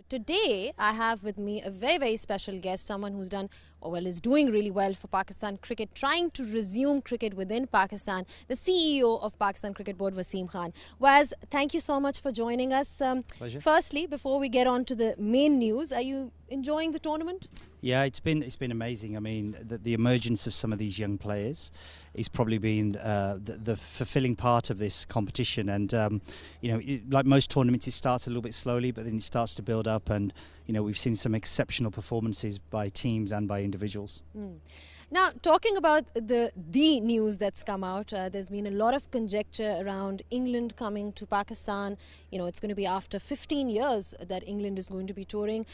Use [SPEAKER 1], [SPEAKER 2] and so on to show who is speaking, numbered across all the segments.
[SPEAKER 1] Today, I have with me a very, very special guest, someone who's done, or well, is doing really well for Pakistan cricket, trying to resume cricket within Pakistan, the CEO of Pakistan Cricket Board, Wasim Khan. Waz, thank you so much for joining us.
[SPEAKER 2] Pleasure.
[SPEAKER 1] Firstly, before we get on to the main news, are you enjoying the tournament?
[SPEAKER 2] Yeah, it's been amazing. I mean, the emergence of some of these young players is probably been the fulfilling part of this competition. And like most tournaments, it starts a little bit slowly, but then it starts to build up. And we've seen some exceptional performances by teams and by individuals.
[SPEAKER 1] Now, talking about the news that's come out, there's been a lot of conjecture around England coming to Pakistan. It's going to be after 15 years that England is going to be touring.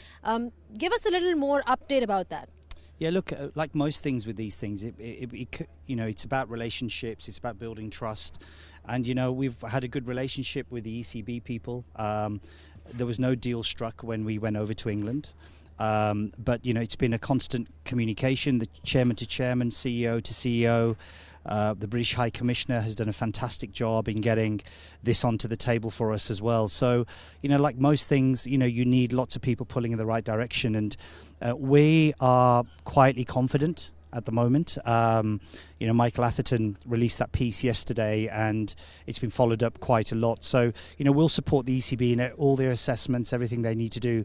[SPEAKER 1] Give us a little more update about that.
[SPEAKER 2] Yeah, look, like most things with these things, it's about relationships, it's about building trust. And, we've had a good relationship with the ECB people. There was no deal struck when we went over to England. But it's been a constant communication, the chairman to chairman, CEO to CEO. The British High Commissioner has done a fantastic job in getting this onto the table for us as well. So, like most things, you need lots of people pulling in the right direction. And we are quietly confident at the moment. Michael Atherton released that piece yesterday and it's been followed up quite a lot. So, we'll support the ECB in all their assessments, everything they need to do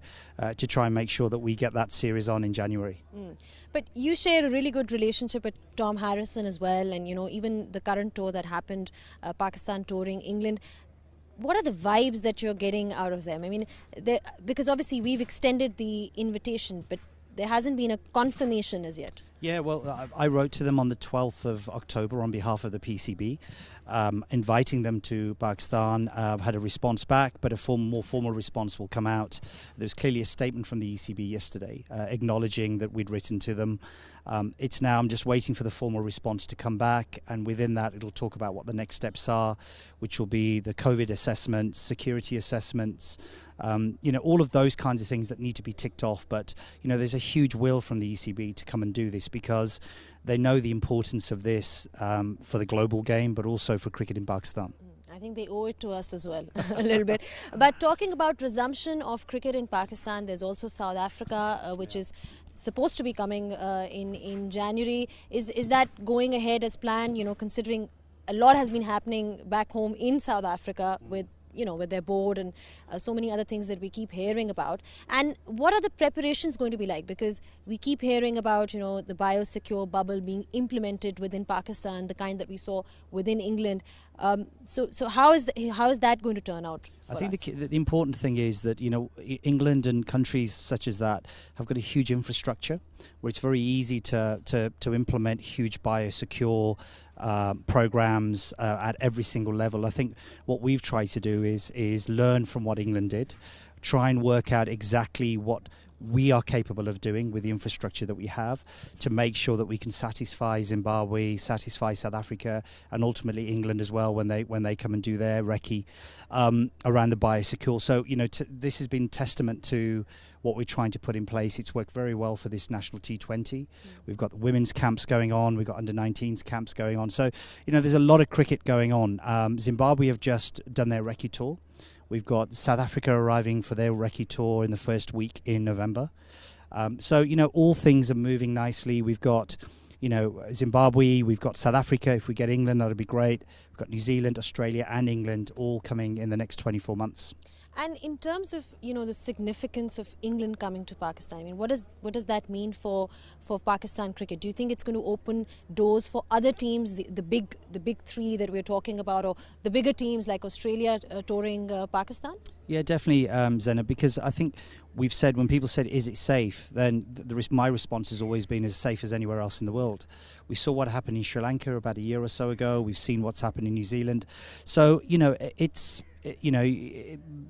[SPEAKER 2] to try and make sure that we get that series on in January.
[SPEAKER 1] But you share a really good relationship with Tom Harrison as well, and even the current tour that happened, Pakistan touring England. What are the vibes that you're getting out of them? I mean, because obviously we've extended the invitation, but there hasn't been a confirmation as yet.
[SPEAKER 2] Yeah, well, I wrote to them on the 12th of October on behalf of the PCB, inviting them to Pakistan. I've had a response back, but a more formal response will come out. There was clearly a statement from the ECB yesterday acknowledging that we'd written to them. It's now, I'm just waiting for the formal response to come back, and within that it'll talk about what the next steps are, which will be the COVID assessments, security assessments, all of those kinds of things that need to be ticked off. But, there's a huge will from the ECB to come and do this because they know the importance of this for the global game, but also for cricket in Pakistan.
[SPEAKER 1] I think they owe it to us as well, a little bit. But talking about resumption of cricket in Pakistan, there's also South Africa, which is supposed to be coming in January. Is that going ahead as planned, considering a lot has been happening back home in South Africa with their board and so many other things that we keep hearing about? And what are the preparations going to be like? Because we keep hearing about, the biosecure bubble being implemented within Pakistan, the kind that we saw within England. So how is that going to turn out?
[SPEAKER 2] I think the important thing is that, England and countries such as that have got a huge infrastructure where it's very easy to implement huge biosecure programs at every single level. I think what we've tried to do is learn from what England did, try and work out exactly what we are capable of doing with the infrastructure that we have to make sure that we can satisfy Zimbabwe, satisfy South Africa, and ultimately England as well when they come and do their recce around the biosecure. So this has been testament to what we're trying to put in place. It's worked very well for this national T20. We've got women's camps going on. We've got under-19s camps going on. So there's a lot of cricket going on. Zimbabwe have just done their recce tour. We've got South Africa arriving for their recce tour in the first week in November. So all things are moving nicely. We've got, Zimbabwe, we've got South Africa. If we get England, that'd be great. We've got New Zealand, Australia and England all coming in the next 24 months.
[SPEAKER 1] And in terms of, the significance of England coming to Pakistan, I mean, what does that mean for Pakistan cricket? Do you think it's going to open doors for other teams, the big three that we're talking about, or the bigger teams like Australia touring Pakistan?
[SPEAKER 2] Yeah, definitely, Zena, because I think we've said, when people said, is it safe, then my response has always been as safe as anywhere else in the world. We saw what happened in Sri Lanka about a year or so ago. We've seen what's happened in New Zealand. So, it's...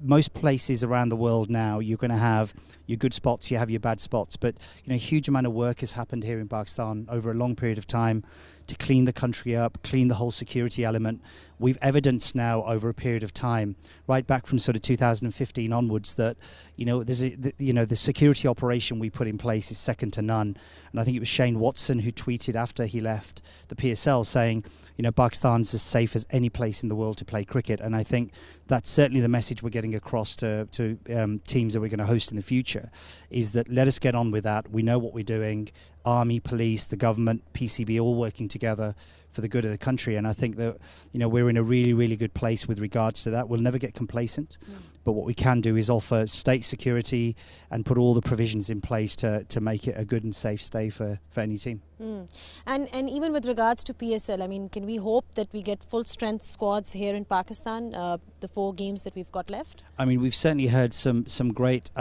[SPEAKER 2] most places around the world now, you're going to have your good spots, you have your bad spots, but a huge amount of work has happened here in Pakistan over a long period of time to clean the country up, clean the whole security element. We've evidenced now over a period of time, right back from sort of 2015 onwards, that the security operation we put in place is second to none. And I think it was Shane Watson who tweeted after he left the PSL saying, Pakistan's as safe as any place in the world to play cricket. And I think that's certainly the message we're getting across to teams that we're going to host in the future, is that let us get on with that. We know what we're doing. Army, police, the government, PCB, all working together for the good of the country. And I think that, you know, we're in a really, really good place with regards to that. We'll never get complacent, but what we can do is offer state security and put all the provisions in place to make it a good and safe stay for any team.
[SPEAKER 1] And even with regards to PSL, I mean, can we hope that we get full strength squads here in Pakistan, the 4 games that we've got left?
[SPEAKER 2] I mean, we've certainly heard some great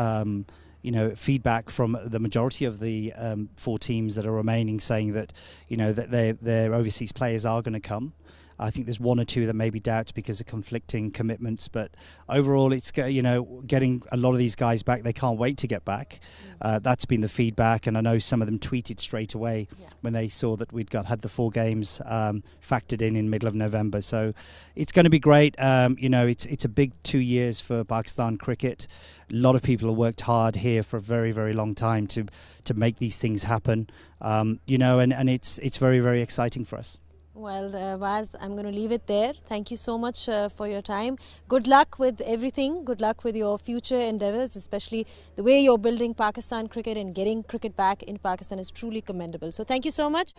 [SPEAKER 2] feedback from the majority of the 4 teams that are remaining, saying that, you know, that their overseas players are going to come. I think there's 1 or 2 that may be doubts because of conflicting commitments, but overall it's, you know, getting a lot of these guys back. They can't wait to get back. That's been the feedback, and I know some of them tweeted straight away when they saw that we'd had the 4 games factored in middle of November. So it's going to be great. You know, it's a big 2 years for Pakistan cricket. A lot of people have worked hard here for a very, very long time to make these things happen. You know, and it's very, very exciting for us.
[SPEAKER 1] Well, Waz, I'm going to leave it there. Thank you so much for your time. Good luck with everything. Good luck with your future endeavours, especially the way you're building Pakistan cricket and getting cricket back in Pakistan is truly commendable. So thank you so much.